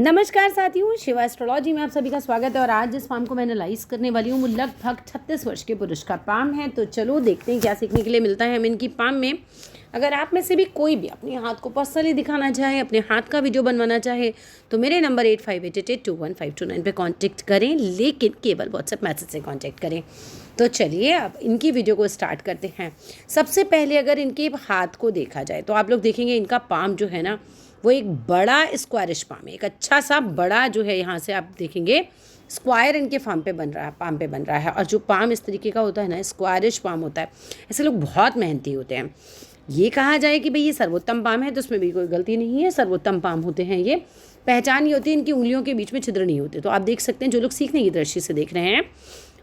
नमस्कार साथियों, शिवा एस्ट्रोलॉजी में आप सभी का स्वागत है। और आज जिस पाम को मैं एनालाइज करने वाली हूँ वो लगभग 36 वर्ष के पुरुष का पाम है। तो चलो देखते हैं क्या सीखने के लिए मिलता है हमें इनकी पाम में। अगर आप में से भी कोई भी अपने हाथ को पर्सनली दिखाना चाहे, अपने हाथ का वीडियो बनवाना चाहे तो मेरे नंबर 8588215229 पे कांटेक्ट करें, लेकिन केवल व्हाट्सएप मैसेज से कांटेक्ट करें। तो चलिए अब इनकी वीडियो को स्टार्ट करते हैं। सबसे पहले अगर इनके हाथ को देखा जाए तो आप लोग देखेंगे इनका पाम जो है ना वो एक बड़ा स्क्वायरिश पाम है। एक अच्छा सा बड़ा जो है, यहाँ से आप देखेंगे स्क्वायर इनके पाम पे बन रहा है। और जो पाम इस तरीके का होता है ना, स्क्वायरिश पाम होता है, ऐसे लोग बहुत मेहनती होते हैं। ये कहा जाए कि भाई ये सर्वोत्तम पाम है तो उसमें भी कोई गलती नहीं है। सर्वोत्तम पाम होते हैं ये। पहचान ये होती है इनकी उंगलियों के बीच में छिद्र नहीं होते। तो आप देख सकते हैं, जो लोग सीखने की दृष्टि से देख रहे हैं,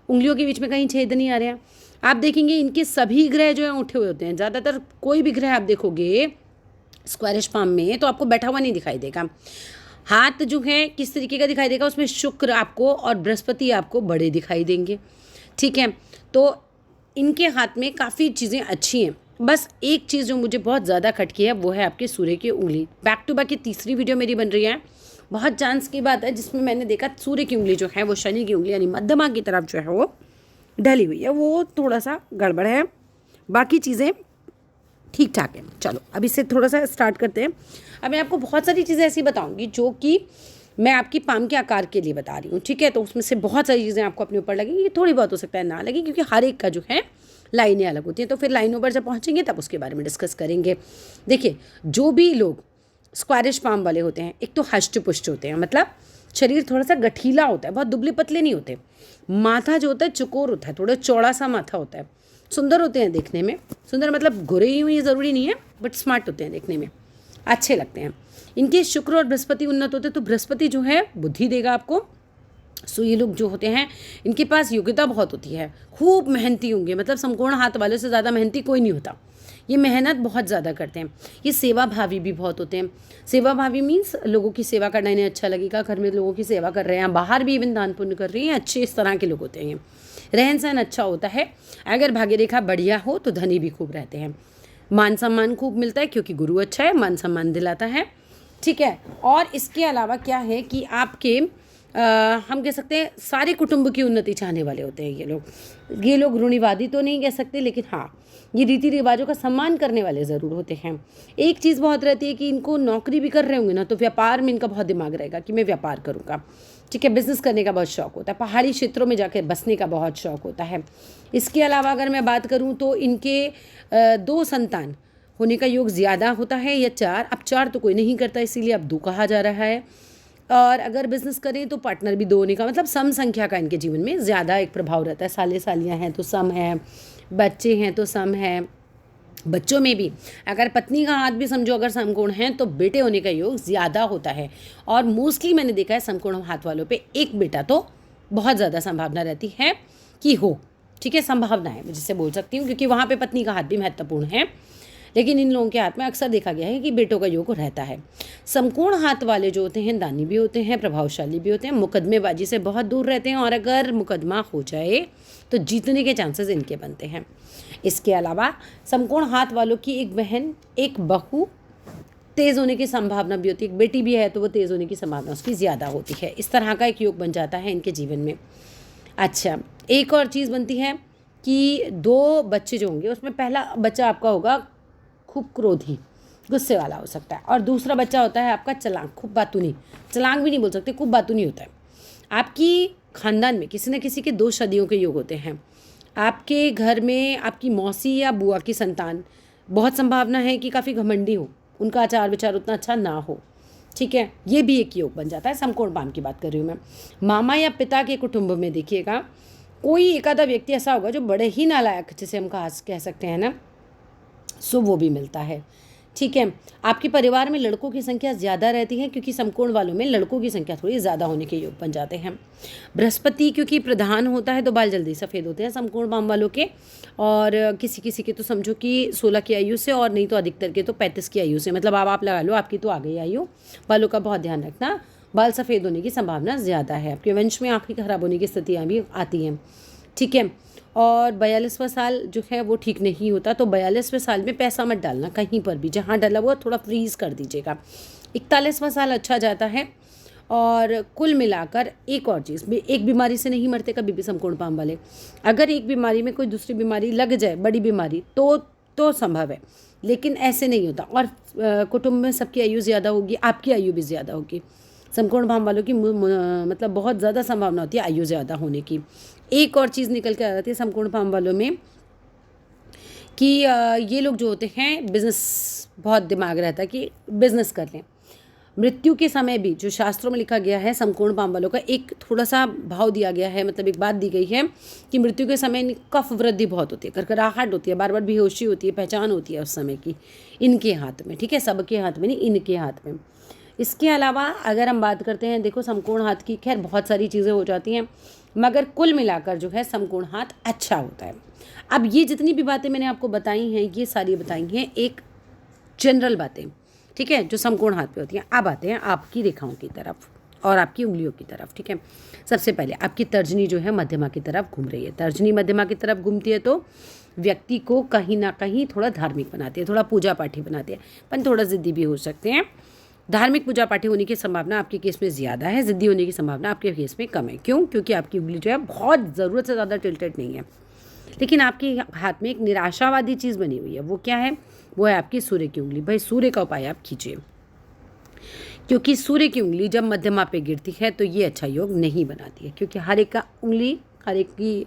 उंगलियों के बीच में कहीं छेद नहीं आ रहे हैं। आप देखेंगे इनके सभी ग्रह जो है उठे हुए होते हैं। ज़्यादातर कोई भी ग्रह आप देखोगे स्क्वायरिश पाम में तो आपको बैठा हुआ नहीं दिखाई देगा। हाथ जो है किस तरीके का दिखाई देगा, उसमें शुक्र आपको और बृहस्पति आपको बड़े दिखाई देंगे। ठीक है, तो इनके हाथ में काफ़ी चीज़ें अच्छी हैं। बस एक चीज़ जो मुझे बहुत ज़्यादा खटकी है वो है आपके सूर्य की उंगली। बैक टू बैक ये तीसरी वीडियो मेरी बन रही है। बहुत चांस की बात है जिसमें मैंने देखा सूर्य की उंगली जो है वो शनि की उंगली यानी मध्यमा की तरफ जो है वो ढली हुई है। वो थोड़ा सा गड़बड़ है, बाकी चीज़ें ठीक ठाक है। चलो अब इससे थोड़ा सा स्टार्ट करते हैं। अब मैं आपको बहुत सारी चीज़ें ऐसी बताऊंगी जो कि मैं आपकी पाम के आकार के लिए बता रही हूँ। ठीक है, तो उसमें से बहुत सारी चीज़ें आपको अपने ऊपर लगेंगी, थोड़ी बहुत हो सकता है ना लगी, क्योंकि हर एक का जो है लाइनें अलग होती हैं। तो फिर लाइनों पर जब पहुँचेंगे तब उसके बारे में डिस्कस करेंगे। देखिए, जो भी लोग स्क्वायरिश पाम वाले होते हैं, एक तो हष्ट पुष्ट होते हैं, मतलब शरीर थोड़ा सा गठीला होता है, बहुत दुबले पतले नहीं होते। माथा जो होता है चौकोर होता है, थोड़ा चौड़ा सा माथा होता है। सुंदर होते हैं देखने में। सुंदर मतलब गोरे ही हुए ये ज़रूरी नहीं है, बट स्मार्ट होते हैं देखने में, अच्छे लगते हैं। इनके शुक्र और बृहस्पति उन्नत होते हैं, तो बृहस्पति जो है बुद्धि देगा आपको। सो ये लोग जो होते हैं इनके पास योग्यता बहुत होती है, खूब मेहनती होंगे। मतलब समकोण हाथ वालों से ज़्यादा मेहनती कोई नहीं होता। ये मेहनत बहुत ज़्यादा करते हैं। ये सेवा भावी भी बहुत होते हैं। सेवा भावी मीन्स लोगों की सेवा करना इन्हें अच्छा लगेगा। घर में लोगों की सेवा कर रहे हैं, बाहर भी इवन दान पुण्य कर रही हैं, अच्छे इस तरह के लोग होते हैं। रहन सहन अच्छा होता है। अगर भाग्य रेखा बढ़िया हो तो धनी भी खूब रहते हैं। मान सम्मान खूब मिलता है, क्योंकि गुरु अच्छा है, मान सम्मान दिलाता है। ठीक है, और इसके अलावा क्या है कि आपके हम कह सकते हैं सारे कुटुंब की उन्नति चाहने वाले होते हैं ये लोग रूढ़िवादी तो नहीं कह सकते, लेकिन हाँ, ये रीति रिवाजों का सम्मान करने वाले ज़रूर होते हैं। एक चीज़ बहुत रहती है कि इनको नौकरी भी कर रहे होंगे ना, तो व्यापार में इनका बहुत दिमाग रहेगा कि मैं व्यापार करूँगा। ठीक है, बिज़नेस करने का बहुत शौक़ होता है। पहाड़ी क्षेत्रों में जाकर बसने का बहुत शौक़ होता है। इसके अलावा अगर मैं बात करूँ तो इनके 2 संतान होने का योग ज़्यादा होता है, या 4। अब 4 तो कोई नहीं करता, इसीलिए अब 2 कहा जा रहा है। और अगर बिज़नेस करें तो पार्टनर भी 2 होने का, मतलब सम संख्या का इनके जीवन में ज़्यादा एक प्रभाव रहता है। साले सालियाँ हैं तो सम है, बच्चे हैं तो सम है। बच्चों में भी अगर पत्नी का हाथ भी समझो अगर समकोण है तो बेटे होने का योग ज़्यादा होता है। और मोस्टली मैंने देखा है समकोण हाथ वालों पे एक बेटा तो बहुत ज़्यादा संभावना रहती है कि हो। ठीक है, संभावना है मैं जिससे बोल सकती हूँ, क्योंकि वहाँ पे पत्नी का हाथ भी महत्वपूर्ण है। लेकिन इन लोगों के हाथ में अक्सर देखा गया है कि बेटों का योग रहता है। समकोण हाथ वाले जो होते हैं दानी भी होते हैं, प्रभावशाली भी होते हैं, मुकदमेबाजी से बहुत दूर रहते हैं, और अगर मुकदमा हो जाए तो जीतने के चांसेस इनके बनते हैं। इसके अलावा समकोण हाथ वालों की एक बहन, एक बहू तेज़ होने की संभावना भी होती है। एक बेटी भी है तो वो तेज़ होने की संभावना उसकी ज़्यादा होती है। इस तरह का एक योग बन जाता है इनके जीवन में। अच्छा, एक और चीज़ बनती है कि 2 बच्चे जो होंगे उसमें पहला बच्चा आपका होगा खूब क्रोधी, गुस्से वाला हो सकता है, और दूसरा बच्चा होता है आपका चलाक, खूब बातूनी। चलाक भी नहीं बोल सकते, खूब बातूनी होता है। आपकी खानदान में किसी न किसी के 2 शादियों के योग होते हैं। आपके घर में आपकी मौसी या बुआ की संतान, बहुत संभावना है कि काफ़ी घमंडी हो, उनका आचार विचार उतना अच्छा ना हो। ठीक है, ये भी एक योग बन जाता है। समकोण पाम की बात कर रही हूँ मैं। मामा या पिता के कुटुंब में देखिएगा कोई एक आधा व्यक्ति ऐसा होगा जो बड़े ही नालायक, जिसे हम कह सकते हैं ना, सो वो भी मिलता है। ठीक है, आपके परिवार में लड़कों की संख्या ज़्यादा रहती है, क्योंकि समकोण वालों में लड़कों की संख्या थोड़ी ज़्यादा होने के योग बन जाते हैं। बृहस्पति क्योंकि प्रधान होता है तो बाल जल्दी सफ़ेद होते हैं समकोण पाम वालों के। और किसी किसी के तो समझो कि 16 की आयु से, और नहीं तो अधिकतर के तो 35 की आयु से। मतलब आप लगा लो, आपकी तो आ गई आयु। बालों का बहुत ध्यान रखना, बाल सफ़ेद होने की संभावना ज़्यादा है। आपके वंश में आँखें खराब होने की स्थितियाँ भी आती हैं। ठीक है, और 42वां साल जो है वो ठीक नहीं होता, तो 42वें साल में पैसा मत डालना कहीं पर भी। जहाँ डाला हुआ थोड़ा फ्रीज़ कर दीजिएगा। 41वां साल अच्छा जाता है, और कुल मिलाकर एक और चीज़, एक बीमारी से नहीं मरते कभी भी समकोण पाम वाले। अगर एक बीमारी में कोई दूसरी बीमारी लग जाए, बड़ी बीमारी, तो संभव है, लेकिन ऐसे नहीं होता। और कुटुंब में सबकी आयु ज़्यादा होगी, आपकी आयु भी ज़्यादा होगी। समकोण भाव वालों की मतलब बहुत ज़्यादा संभावना होती है आयु ज़्यादा होने की। एक और चीज़ निकल के आ जाती है समकोण भाव वालों में कि ये लोग जो होते हैं, बिज़नेस बहुत दिमाग रहता है कि बिज़नेस कर लें। मृत्यु के समय भी जो शास्त्रों में लिखा गया है, समकोण पाम वालों का एक थोड़ा सा भाव दिया गया है, मतलब एक बात दी गई है कि मृत्यु के समय कफ वृद्धि बहुत होती है, करकराहट होती है, बार बार बेहोशी होती है, पहचान होती है उस समय की, इनके हाथ में, ठीक है, सबके हाथ में नहीं, इनके हाथ में। इसके अलावा अगर हम बात करते हैं, देखो समकोण हाथ की खैर बहुत सारी चीज़ें हो जाती हैं, मगर कुल मिलाकर जो है समकोण हाथ अच्छा होता है। अब ये जितनी भी बातें मैंने आपको बताई हैं, ये सारी बताई हैं एक जनरल बातें, ठीक है, जो समकोण हाथ पे होती हैं। अब आते हैं आपकी रेखाओं की तरफ और आपकी उंगलियों की तरफ, ठीक है। सबसे पहले आपकी तर्जनी जो है मध्यमा की तरफ घूम रही है। तर्जनी मध्यमा की तरफ घूमती है तो व्यक्ति को कहीं ना कहीं थोड़ा धार्मिक बनाती है, थोड़ा पूजा पाठी बनाती है, पर थोड़ा ज़िद्दी भी हो सकते हैं। धार्मिक पूजा पाठी होने की संभावना आपके केस में ज़्यादा है, ज़िद्दी होने की संभावना आपके केस में कम है। क्यों? क्योंकि आपकी उंगली जो है बहुत ज़रूरत से ज़्यादा टिल्टेड नहीं है, लेकिन आपके हाथ में एक निराशावादी चीज़ बनी हुई है। वो क्या है? वो है आपकी सूर्य की उंगली। भाई सूर्य का उपाय आप कीजिए, क्योंकि सूर्य की उंगली जब मध्यमा पे गिरती है तो ये अच्छा योग नहीं बनाती है, क्योंकि हर एक का उंगली, हर एक की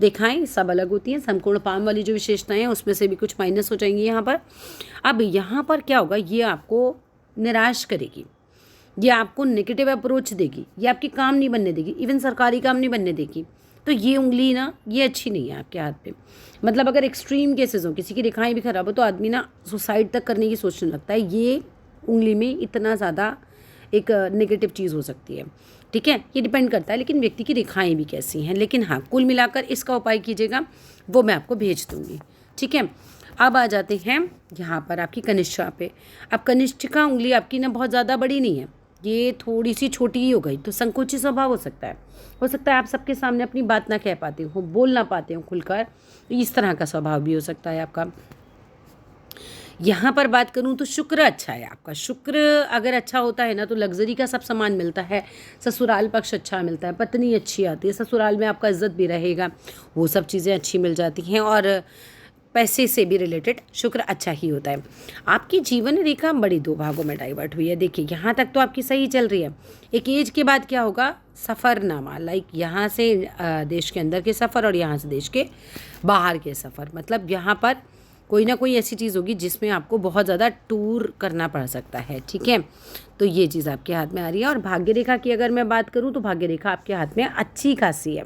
रेखाएं सब अलग होती हैं। समकोण पाम वाली जो विशेषताएं हैं उसमें से भी कुछ माइनस हो जाएंगी यहाँ पर। अब यहाँ पर क्या होगा, ये आपको निराश करेगी, ये आपको नेगेटिव अप्रोच देगी, ये आपकी काम नहीं बनने देगी, इवन सरकारी काम नहीं बनने देगी। तो ये उंगली ना, ये अच्छी नहीं है आपके हाथ पे। मतलब अगर एक्सट्रीम केसेस हो, किसी की रेखाएं भी खराब हो, तो आदमी ना सुसाइड तक करने की सोचने लगता है। ये उंगली में इतना ज़्यादा एक नेगेटिव चीज़ हो सकती है, ठीक है। ये डिपेंड करता है लेकिन व्यक्ति की रेखाएं भी कैसी हैं। लेकिन हाँ, कुल मिलाकर इसका उपाय कीजिएगा, वो मैं आपको भेज दूँगी, ठीक है। अब आ जाते हैं यहाँ पर आपकी कनिष्ठा पे। अब कनिष्ठिका उंगली आपकी ना बहुत ज़्यादा बड़ी नहीं है, ये थोड़ी सी छोटी ही हो गई, तो संकोची स्वभाव हो सकता है। हो सकता है आप सबके सामने अपनी बात ना कह पाते हो, बोल ना पाते हो खुलकर, तो इस तरह का स्वभाव भी हो सकता है आपका। यहाँ पर बात करूँ तो शुक्र अच्छा है आपका। शुक्र अगर अच्छा होता है ना तो लग्जरी का सब सामान मिलता है, ससुराल पक्ष अच्छा मिलता है, पत्नी अच्छी आती है, ससुराल में आपका इज्जत भी रहेगा, वो सब चीज़ें अच्छी मिल जाती हैं, और पैसे से भी रिलेटेड शुक्र अच्छा ही होता है। आपकी जीवन रेखा बड़ी दो भागों में डाइवर्ट हुई है। देखिए यहाँ तक तो आपकी सही चल रही है। एक एज के बाद क्या होगा, सफ़रनामा, लाइक यहाँ से देश के अंदर के सफ़र और यहाँ से देश के बाहर के सफ़र, मतलब यहाँ पर कोई ना कोई ऐसी चीज़ होगी जिसमें आपको बहुत ज़्यादा टूर करना पड़ सकता है, ठीक है। तो ये चीज़ आपके हाथ में आ रही है। और भाग्य रेखा की अगर मैं बात करूँ तो भाग्य रेखा आपके हाथ में अच्छी खासी है।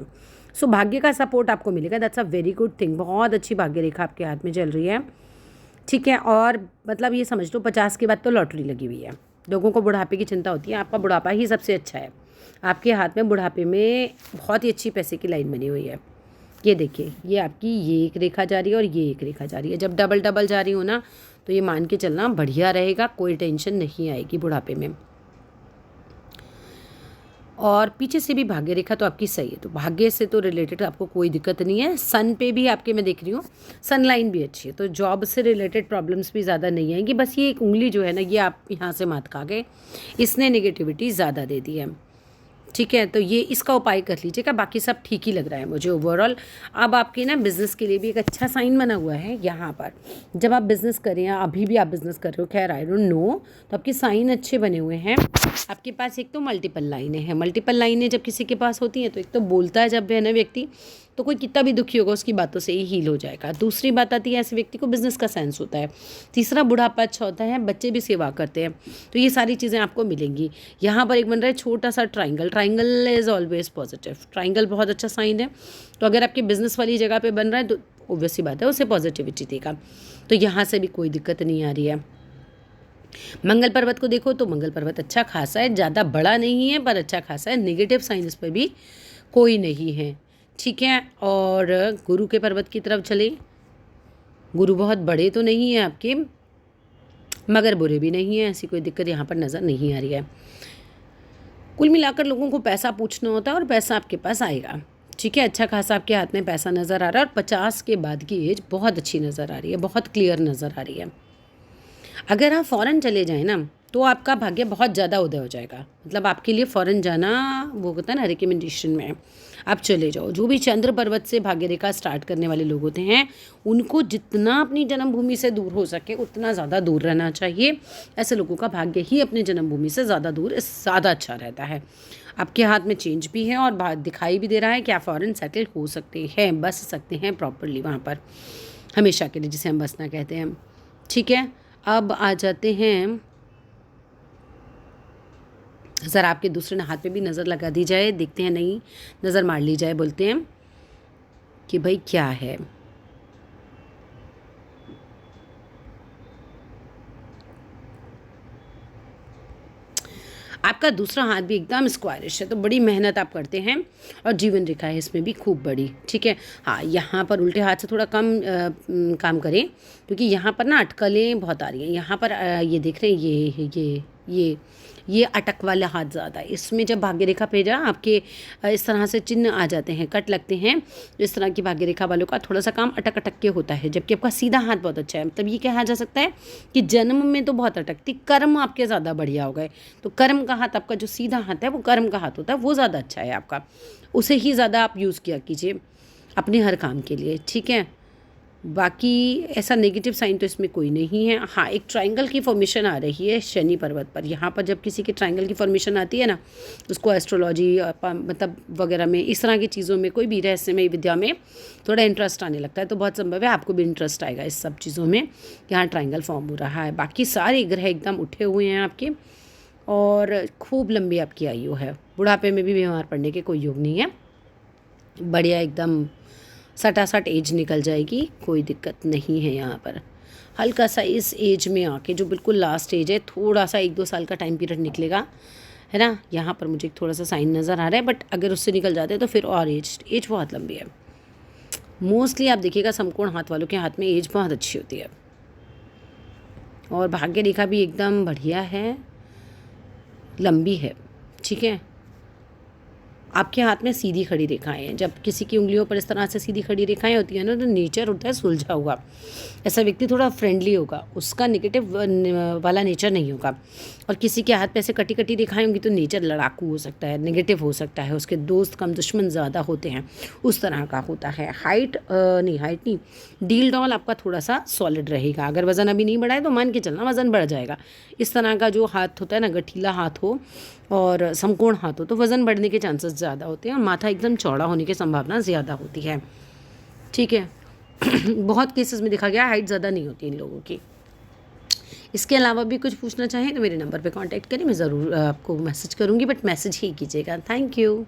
सो भाग्य का सपोर्ट आपको मिलेगा, that's a very good thing. बहुत अच्छी भाग्य रेखा आपके हाथ में चल रही है, ठीक है। और मतलब ये समझ लो 50 के बाद तो लॉटरी लगी हुई है। लोगों को बुढ़ापे की चिंता होती है, आपका बुढ़ापा ही सबसे अच्छा है। आपके हाथ में बुढ़ापे में बहुत ही अच्छी पैसे की लाइन बनी हुई है। ये देखिए, ये आपकी ये एक रेखा जा रही है और ये एक रेखा जा रही है। जब डबल डबल जा रही हो ना तो ये मान के चलना बढ़िया रहेगा, कोई टेंशन नहीं आएगी बुढ़ापे में। और पीछे से भी भाग्य रेखा तो आपकी सही है, तो भाग्य से तो रिलेटेड आपको कोई दिक्कत नहीं है। सन पे भी आपके मैं देख रही हूँ, सन लाइन भी अच्छी है, तो जॉब से रिलेटेड प्रॉब्लम्स भी ज़्यादा नहीं आएंगी। बस ये एक उंगली जो है ना, ये आप यहाँ से मात खा गए, इसने नेगेटिविटी ज़्यादा दे दी है, ठीक है। तो ये इसका उपाय कर लीजिएगा, बाकी सब ठीक ही लग रहा है मुझे ओवरऑल। अब आपके ना बिज़नेस के लिए भी एक अच्छा साइन बना हुआ है यहाँ पर। जब आप बिज़नेस करें या अभी भी आप बिज़नेस कर रहे हो, खैर आई डोंट नो, तो आपके साइन अच्छे बने हुए हैं। आपके पास एक तो मल्टीपल लाइनें हैं। मल्टीपल लाइनें जब किसी के पास होती हैं तो एक तो बोलता है जब है ना व्यक्ति, तो कोई कितना भी दुखी होगा उसकी बातों से ही हील हो जाएगा। दूसरी बात आती है ऐसे व्यक्ति को बिज़नेस का सेंस होता है। तीसरा, बुढ़ापा अच्छा होता है, बच्चे भी सेवा करते हैं, तो ये सारी चीज़ें आपको मिलेंगी। यहाँ पर एक बन रहा है छोटा सा triangle. Triangle is always positive. Triangle बहुत अच्छा साइन है, तो अगर आपके बिज़नेस वाली जगह पे बन रहा है तो ऑब्वियसली बात है उसे पॉजिटिविटी देगा। तो यहाँ से भी कोई दिक्कत नहीं आ रही है। मंगल पर्वत को देखो तो मंगल पर्वत अच्छा खासा है, ज़्यादा बड़ा नहीं है पर अच्छा खासा है। नेगेटिव साइन इस पर भी कोई नहीं है, ठीक है। और गुरु के पर्वत की तरफ चले, गुरु बहुत बड़े तो नहीं हैं आपके, मगर बुरे भी नहीं हैं, ऐसी कोई दिक्कत यहाँ पर नज़र नहीं आ रही है। कुल मिलाकर लोगों को पैसा पूछना होता है और पैसा आपके पास आएगा, ठीक है। अच्छा खासा आपके हाथ में पैसा नज़र आ रहा है और 50 के बाद की एज बहुत अच्छी नज़र आ रही है, बहुत क्लियर नज़र आ रही है। अगर आप फ़ौरन चले जाएँ ना तो आपका भाग्य बहुत ज़्यादा उदय हो जाएगा। मतलब आपके लिए फ़ौरन जाना वो होता है ना रिकमेंडेशन में, आप चले जाओ। जो भी चंद्र पर्वत से भाग्य रेखा स्टार्ट करने वाले लोग होते हैं उनको जितना अपनी जन्मभूमि से दूर हो सके उतना ज़्यादा दूर रहना चाहिए। ऐसे लोगों का भाग्य ही अपनी जन्मभूमि से ज़्यादा दूर ज़्यादा अच्छा रहता है। आपके हाथ में चेंज भी है और दिखाई भी दे रहा है कि आप फ़ौरन सेटल हो सकते हैं, बस सकते हैं प्रॉपरली वहाँ पर हमेशा के लिए, जिसे हम बसना कहते हैं। ठीक है, अब आ जाते हैं, ज़रा आपके दूसरे हाथ पे भी नज़र लगा दी जाए, देखते हैं, नहीं नज़र मार ली जाए, बोलते हैं कि भाई क्या है। आपका दूसरा हाथ भी एकदम स्क्वायरिश है, तो बड़ी मेहनत आप करते हैं और जीवन रेखा है इसमें भी खूब बड़ी। ठीक है, हाँ यहाँ पर उल्टे हाथ से थोड़ा कम काम करें, क्योंकि यहाँ पर ना अटकलें बहुत आ रही हैं। यहाँ पर ये देख रहे हैं, ये अटक वाला हाथ ज़्यादा है। इसमें जब भाग्य रेखा पे जा आपके इस तरह से चिन्ह आ जाते हैं, कट लगते हैं, इस तरह की भाग्य रेखा वालों का थोड़ा सा काम अटक अटक के होता है। जबकि आपका सीधा हाथ बहुत अच्छा है। मतलब ये कहा जा सकता है कि जन्म में तो बहुत अटकती, कर्म आपके ज़्यादा बढ़िया हो गए। तो कर्म का हाथ, आपका जो सीधा हाथ है वो कर्म का हाथ होता है, वो ज़्यादा अच्छा है आपका, उसे ही ज़्यादा आप यूज़ किया कीजिए अपने हर काम के लिए। ठीक है, बाकी ऐसा नेगेटिव साइन तो इसमें कोई नहीं है। हाँ, एक ट्रायंगल की फॉर्मेशन आ रही है शनि पर्वत पर। यहाँ पर जब किसी के ट्रायंगल की फॉर्मेशन आती है ना, उसको एस्ट्रोलॉजी मतलब वगैरह में, इस तरह की चीज़ों में, कोई भी रहस्यमय विद्या में थोड़ा इंटरेस्ट आने लगता है। तो बहुत संभव है आपको भी इंटरेस्ट आएगा इस सब चीज़ों में, यहाँ ट्रायंगल फॉर्म हो रहा है। बाकी सारे ग्रह एकदम उठे हुए हैं आपके, और खूब लंबी आपकी आयु है। बुढ़ापे में भी बीमार पड़ने के कोई योग नहीं है, बढ़िया एकदम सटासट एज निकल जाएगी, कोई दिक्कत नहीं है यहाँ पर। हल्का सा इस एज में आके, जो बिल्कुल लास्ट एज है, थोड़ा सा 1-2 साल का टाइम पीरियड निकलेगा, है ना। यहाँ पर मुझे थोड़ा सा साइन नज़र आ रहा है, बट अगर उससे निकल जाते हैं तो फिर और एज बहुत लंबी है। मोस्टली आप देखिएगा समकोण हाथ वालों के हाथ में एज बहुत अच्छी होती है, और भाग्य रेखा भी एकदम बढ़िया है, लंबी है। ठीक है, आपके हाथ में सीधी खड़ी रेखाएं हैं। जब किसी की उंगलियों पर इस तरह से सीधी खड़ी रेखाएं होती हैं ना, तो नेचर होता है सुलझा हुआ। ऐसा व्यक्ति थोड़ा फ्रेंडली होगा, उसका नेगेटिव वाला नेचर नहीं होगा। और किसी के हाथ पे ऐसे कटी कटी रेखाएं होंगी तो नेचर लड़ाकू हो सकता है, नेगेटिव हो सकता है, उसके दोस्त कम दुश्मन ज़्यादा होते हैं, उस तरह का होता है। हाइट नहीं, डील डॉल आपका थोड़ा सा सॉलिड रहेगा। अगर वज़न अभी नहीं बढ़ा है तो मान के चलना वज़न बढ़ जाएगा। इस तरह का जो हाथ होता है ना, गठीला हाथ हो और समकोण हाथ हो, तो वज़न बढ़ने के चांसेस ज़्यादा होते हैं, और माथा एकदम चौड़ा होने की संभावना ज़्यादा होती है। ठीक है, बहुत केसेस में देखा गया हाइट ज़्यादा नहीं होती इन लोगों की। इसके अलावा भी कुछ पूछना चाहें तो मेरे नंबर पे कांटेक्ट करें, मैं ज़रूर आपको मैसेज करूँगी, बट मैसेज ही कीजिएगा। Thank you.